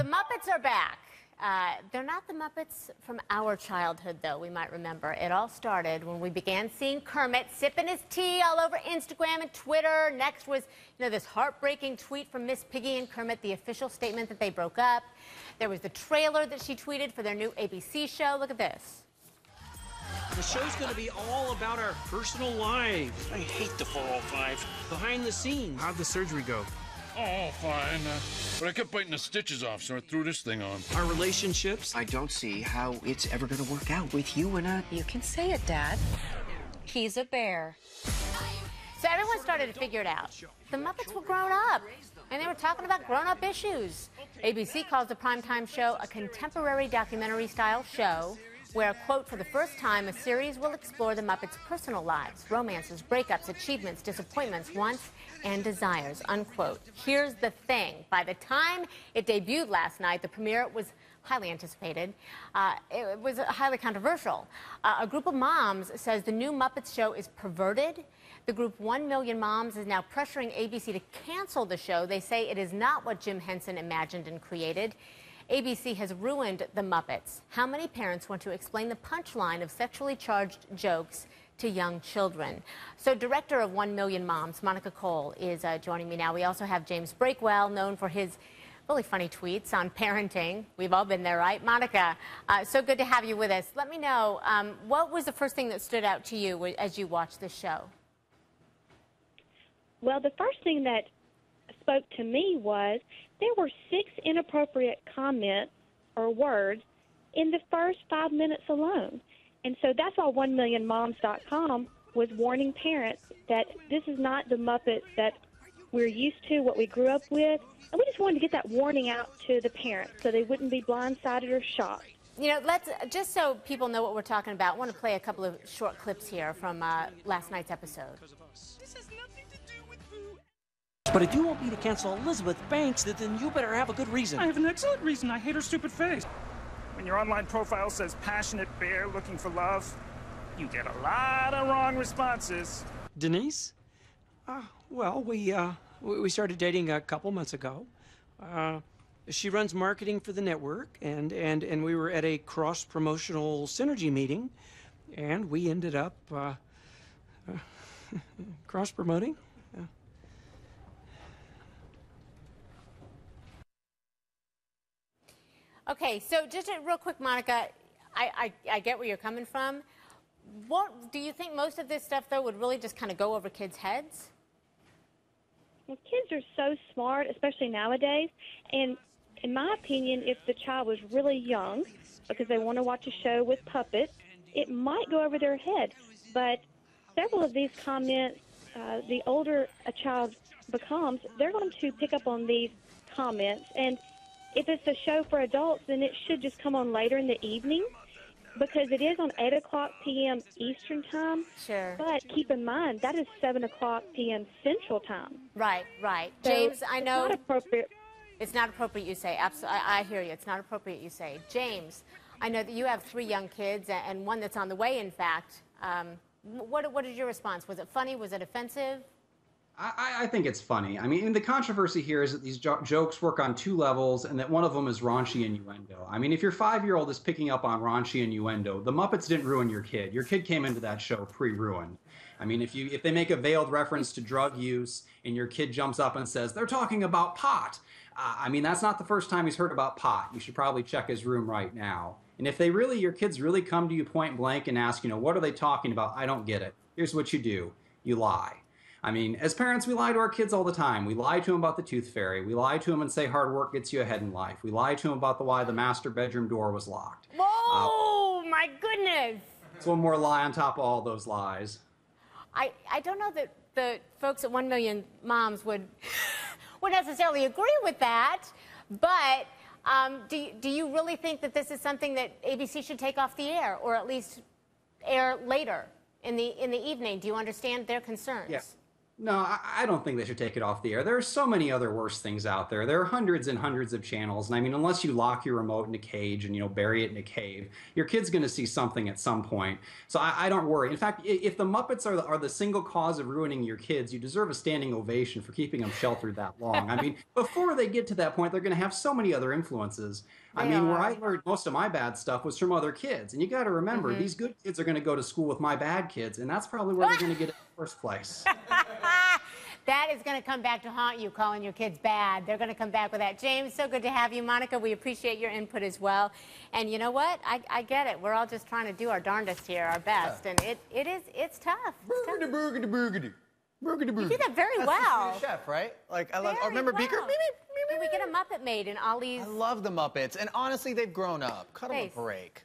Muppets are back. They're not the Muppets from our childhood, though, we might remember. It all started when we began seeing Kermit sipping his tea all over Instagram and Twitter. Next was, this heartbreaking tweet from Miss Piggy and Kermit, the official statement that they broke up. There was the trailer that she tweeted for their new ABC show. Look at this. The show's going to be all about our personal lives. I hate the 405. Behind the scenes. How'd the surgery go? Oh, fine. But I kept biting the stitches off, so I threw this thing on. Our relationships. I don't see how it's ever going to work out with you and You can say it, Dad. He's a bear. So everyone started to figure it out. The Muppets were grown up, and they were talking about grown-up issues. ABC calls the primetime show a contemporary documentary-style show where, quote, for the first time, a series will explore the Muppets' personal lives, romances, breakups, achievements, disappointments, wants, and desires, unquote. Here's the thing. By the time it debuted last night, the premiere was highly anticipated. It was highly controversial. A group of moms says the new Muppets show is perverted. The group 1 Million Moms is now pressuring ABC to cancel the show. They say it is not what Jim Henson imagined and created. ABC has ruined the Muppets. How many parents want to explain the punchline of sexually charged jokes to young children? So director of 1 Million Moms, Monica Cole, is joining me now. We also have James Breakwell, known for his really funny tweets on parenting. We've all been there, right? Monica, so good to have you with us. Let me know, what was the first thing that stood out to you as you watched this show? Well, the first thing that spoke to me was there were 6 inappropriate comments or words in the first 5 minutes alone. And so that's why 1millionmoms.com was warning parents that this is not the Muppets that we're used to, what we grew up with. And we just wanted to get that warning out to the parents so they wouldn't be blindsided or shocked. Let's, just so people know what we're talking about, I want to play a couple of short clips here from last night's episode. But if you want me to cancel Elizabeth Banks, then you better have a good reason. I have an excellent reason. I hate her stupid face. When your online profile says passionate bear looking for love, you get a lot of wrong responses. Denise? Well, we started dating a couple months ago. She runs marketing for the network, and we were at a cross-promotional synergy meeting, and we ended up cross-promoting. Okay, so just real quick, Monica, I get where you're coming from. What do you think most of this stuff, though, would really just kind of go over kids' heads? Well, kids are so smart, especially nowadays. And in my opinion, if the child was really young, because they want to watch a show with puppets, it might go over their head. But several of these comments, the older a child becomes, they're going to pick up on these comments. And if it's a show for adults, then it should just come on later in the evening because it is on 8 o'clock p.m. Eastern Time. Sure. But keep in mind, that is 7 o'clock p.m. Central Time. Right. So James, I know. It's not appropriate. It's not appropriate, you say. Absolutely. I hear you. It's not appropriate, you say. James, I know that you have 3 young kids and one that's on the way, in fact. What is your response? Was it funny? Was it offensive? I think it's funny. I mean, the controversy here is that these jokes work on 2 levels and that one of them is raunchy innuendo. I mean, if your 5-year-old is picking up on raunchy innuendo, the Muppets didn't ruin your kid. Your kid came into that show pre-ruined. I mean, if they make a veiled reference to drug use and your kid jumps up and says, they're talking about pot, I mean, that's not the first time he's heard about pot. You should probably check his room right now. And if your kids really come to you point blank and ask, what are they talking about? I don't get it. Here's what you do. You lie. I mean, as parents, we lie to our kids all the time. We lie to them about the tooth fairy. We lie to them and say hard work gets you ahead in life. We lie to them about why the master bedroom door was locked. Whoa, my goodness. It's one more lie on top of all those lies. I don't know that the folks at 1 Million Moms would necessarily agree with that, but do you really think that this is something that ABC should take off the air, or at least air later in the evening? Do you understand their concerns? Yeah. No, I don't think they should take it off the air. There are so many other worse things out there. There are hundreds and hundreds of channels, and I mean, unless you lock your remote in a cage and bury it in a cave, your kid's going to see something at some point. So I don't worry. In fact, if the Muppets are the single cause of ruining your kids, you deserve a standing ovation for keeping them sheltered that long. I mean, before they get to that point, they're going to have so many other influences. I mean, where I learned most of my bad stuff was from other kids, and you got to remember, these good kids are going to go to school with my bad kids, and that's probably where they're going to get it in the first place. That is going to come back to haunt you, calling your kids bad. They're going to come back with that. James, so good to have you. Monica, we appreciate your input as well. And you know what? I get it. We're all just trying to do our darndest here, our best. And it's tough. Boogity, boogity, boogity. Boogity, boogity. You do that very well. That's the Chef, right? Like, I love, Very remember well. Beaker? Can we get a Muppet made in Ollie's? I love the Muppets. And honestly, they've grown up. Cut them a break.